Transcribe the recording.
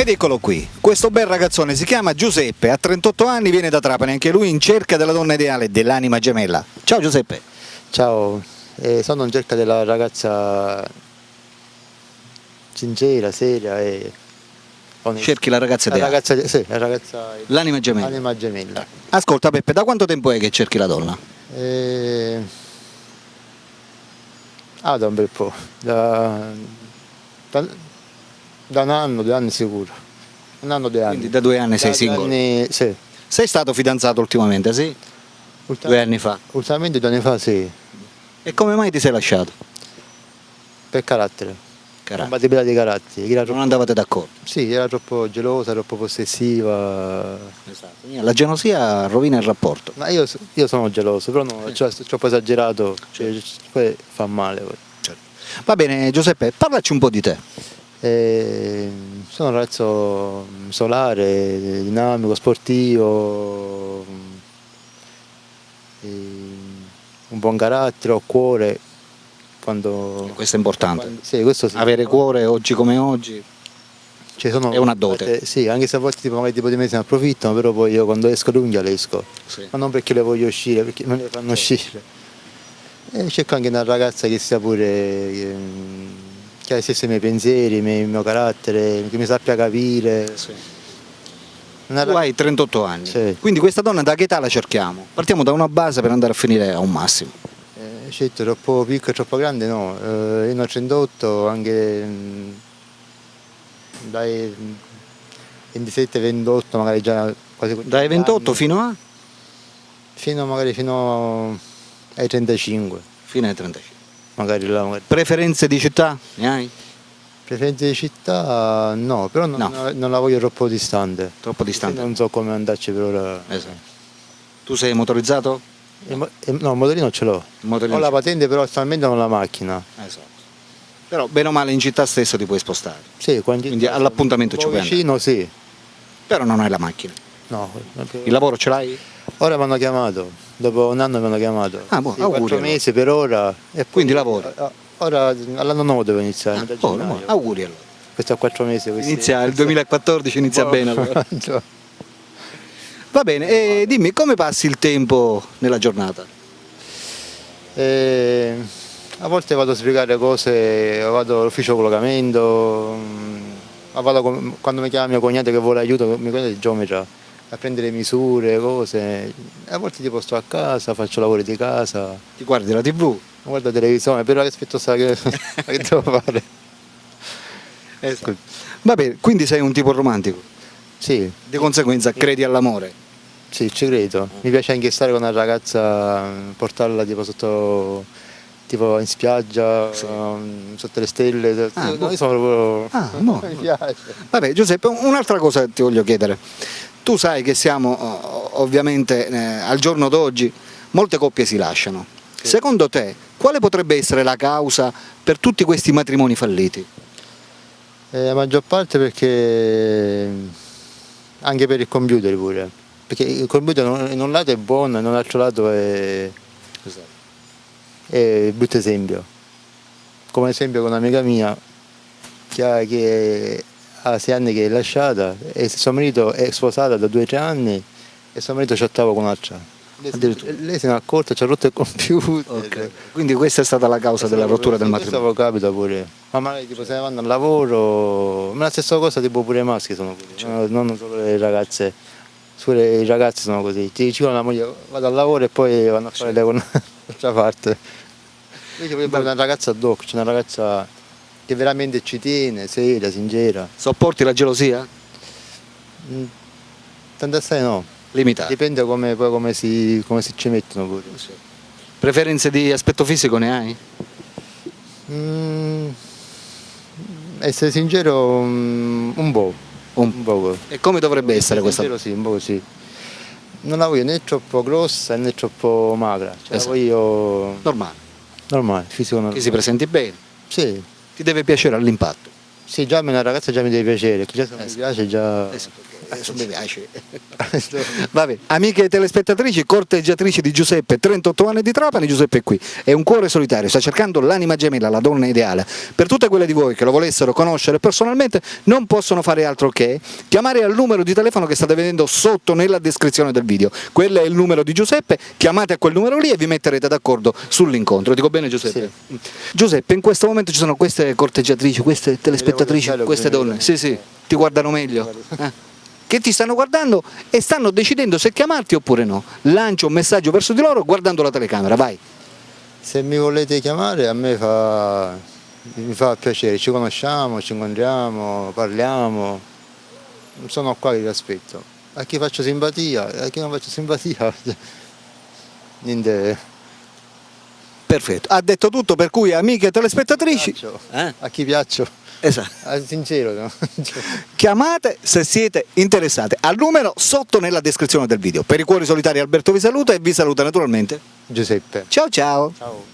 Ed eccolo qui, questo bel ragazzone si chiama Giuseppe, ha 38 anni, viene da Trapani, anche lui in cerca della donna ideale, dell'anima gemella. Ciao Giuseppe. Ciao, sono in cerca della ragazza sincera, seria e onesta. Cerchi la ragazza ideale. La ragazza L'anima gemella. l'anima gemella. Ascolta Peppe, da quanto tempo è che cerchi la donna? Da un bel po', da un anno, 2 anni sicuro. Un anno, 2 anni. Quindi da 2 anni sei singolo. Sì. Sei stato fidanzato ultimamente, sì? 2 anni fa. Ultimamente 2 anni fa sì, E come mai ti sei lasciato? per carattere. Carattere. Compatibilità di caratteri. Non andavate d'accordo. Sì, era troppo gelosa, troppo possessiva. Esatto. La gelosia rovina il rapporto. Ma io sono geloso, però no, cioè, troppo esagerato, cioè, poi fa male. Poi. Certo. Va bene Giuseppe, parlaci un po' di te. Sono un ragazzo solare, dinamico, sportivo, un buon carattere, ho cuore. Questo è importante. Sì, questo sì. Avere cuore oggi come oggi Cioè, è una dote. Sì, anche se a volte magari di me se ne approfittano, però poi io quando esco l'unghia le esco. Sì. Ma non perché le voglio uscire, perché non le fanno uscire. E cerco anche una ragazza che sia pure, che ha gli stessi miei pensieri, il mio carattere, che mi sappia capire. Sì. Una Tu hai 38 anni, Sì. quindi questa donna da che età la cerchiamo? Partiamo da una base per andare a finire a un massimo. Certo, troppo piccolo e troppo grande no, io ne ho 38, anche dai 27-28 magari già quasi 15 Dai 28 anni, fino fino ai 35, fino ai 35. magari là. Magari. Preferenze di città? Ne hai? Preferenze di città no, però non la voglio troppo distante. Troppo distante? Non so come andarci per ora. Esatto. Tu sei motorizzato? No, il motorino ce l'ho. Il motorino Ho la c'è. patente però attualmente non ho la macchina. Esatto. Però bene o male in città stesso ti puoi spostare. Sì, Quindi all'appuntamento ci puoi andare. vicino sì. Però non hai la macchina. No. Il lavoro ce l'hai? Ora mi hanno chiamato, dopo un anno mi hanno chiamato. Ah, boh, Sì, auguri 4 allora. mesi per ora. E poi, Quindi lavori? Ora all'anno nuovo devo iniziare, metà gennaio. Auguri allora. Questo a 4 mesi. Inizia il 2014, inizia bene allora. Va bene, e dimmi come passi il tempo nella giornata? A volte vado a spiegare cose, vado all'ufficio collocamento, quando mi chiama mio cognato che vuole aiuto, mio cognato è geometra, a prendere misure, cose. A volte tipo sto a casa, faccio lavori di casa, Ti guardi la TV? guardo la televisione, però che aspetto che devo fare. Va bene, quindi sei un tipo romantico, Sì, di conseguenza credi all'amore. sì, ci credo. Mi piace anche stare con una ragazza, portarla tipo in spiaggia, Sì. sotto le stelle. Io sono proprio. Boh. Mi piace. Vabbè Giuseppe, un'altra cosa ti voglio chiedere. Tu sai che siamo ovviamente al giorno d'oggi, molte coppie si lasciano. Sì. Secondo te, quale potrebbe essere la causa per tutti questi matrimoni falliti? La maggior parte perché anche per il computer pure. Perché il computer in un lato è buono e in un altro lato è brutto esempio. Come esempio con un'amica mia che ha 6 anni che è lasciata e suo marito è sposata da 2 o 3 anni e suo marito chattava con un'altra. Lei se n'è accorta, ci ha rotto il computer. Okay. Quindi questa è stata la causa della rottura del matrimonio. Questo capita pure. Ma magari tipo se ne vanno al lavoro, ma la stessa cosa tipo pure i maschi sono così, Certo. non solo le ragazze. Pure i ragazzi sono così, ti dicono la moglie vado al lavoro e poi vanno a fare le con l'altra parte. Invece poi una ragazza doc, c'è una ragazza che veramente ci tiene, seria, sincera. Sopporti la gelosia? Tanto assai no. Limitata. Dipende come si ci mettono pure. Preferenze di aspetto fisico ne hai? Essere sincero un po'. Un po'. E come dovrebbe essere questa? Sincero sì, un po' così. Non la voglio né troppo grossa né troppo magra. Cioè Esatto. la voglio Normale, normale, fisico normale. che si presenti bene, Sì, ti deve piacere all'impatto. Sì, già a me una ragazza già mi deve piacere, già se non mi sì. piace già... Adesso mi piace. Va bene. Amiche telespettatrici, corteggiatrici di Giuseppe, 38 anni di Trapani, Giuseppe è qui. È un cuore solitario, sta cercando l'anima gemella, la donna ideale. Per tutte quelle di voi che lo volessero conoscere personalmente, non possono fare altro che chiamare al numero di telefono che state vedendo sotto nella descrizione del video. Quello è il numero di Giuseppe, chiamate a quel numero lì e vi metterete d'accordo sull'incontro. Dico bene Giuseppe? Sì. Giuseppe, in questo momento ci sono queste corteggiatrici, queste telespettatrici, queste donne. Sì, sì, ti guardano meglio. Che ti stanno guardando e stanno decidendo se chiamarti oppure no. Lancio un messaggio verso di loro guardando la telecamera, vai. Se mi volete chiamare a me mi fa piacere, ci conosciamo, ci incontriamo, parliamo, sono qua che vi aspetto. A chi faccio simpatia, a chi non faccio simpatia, niente. Perfetto, ha detto tutto, per cui amiche telespettatrici, Piaccio. A chi piaccio. esatto. Sincero, no? Chiamate se siete interessate al numero sotto nella descrizione del video. Per i cuori solitari Alberto vi saluta e vi saluta naturalmente Giuseppe. ciao ciao. Ciao.